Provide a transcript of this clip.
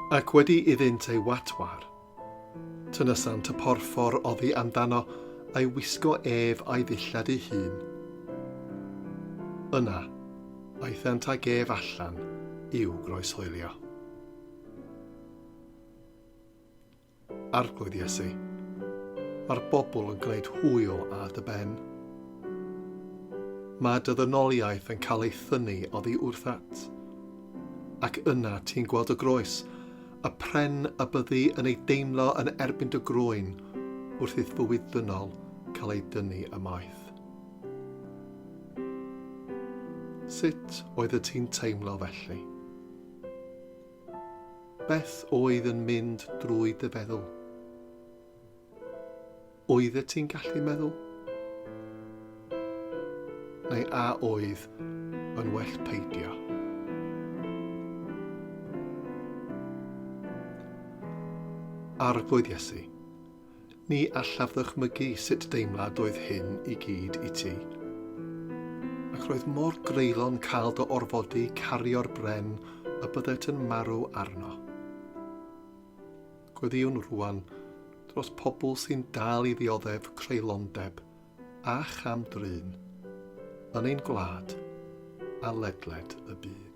Ac wedi iddynt ei watwar, tynysant y porffor oddi amdano a'i wisgo ef a'i ddillad ei hun. Yna, aethant ag ef allan i'w groeshoelio. Arglwydd Iesu, mae'r bobl yn gwneud hwyl a dy ben. Mae dy ddynoliaeth yn cael ei thynnu oddi wrthat, ac yna ti'n gweld y groes, y pren y byddu yn ei deimlo yn erbyn dy groen wrth i'r fywyd ddynol cael ei dynnu ymaith. Sut oedd y ti'n teimlo felly? Beth oedd yn mynd drwy dy feddwl? Oedd y ti'n gallu meddwl? Neu a oedd yn well peidio? Arglwydd Iesu, ni allaf ddychmygu sut deimlad oedd hyn i gyd i ti. Ac roedd mor greulon cael dy orfodi cario'r bren y byddet yn marw arno. Gweddiwn rwan dros pobl sy'n dal i ddioddef creulondeb a chamdryn yn ein gwlad a ledled y byd.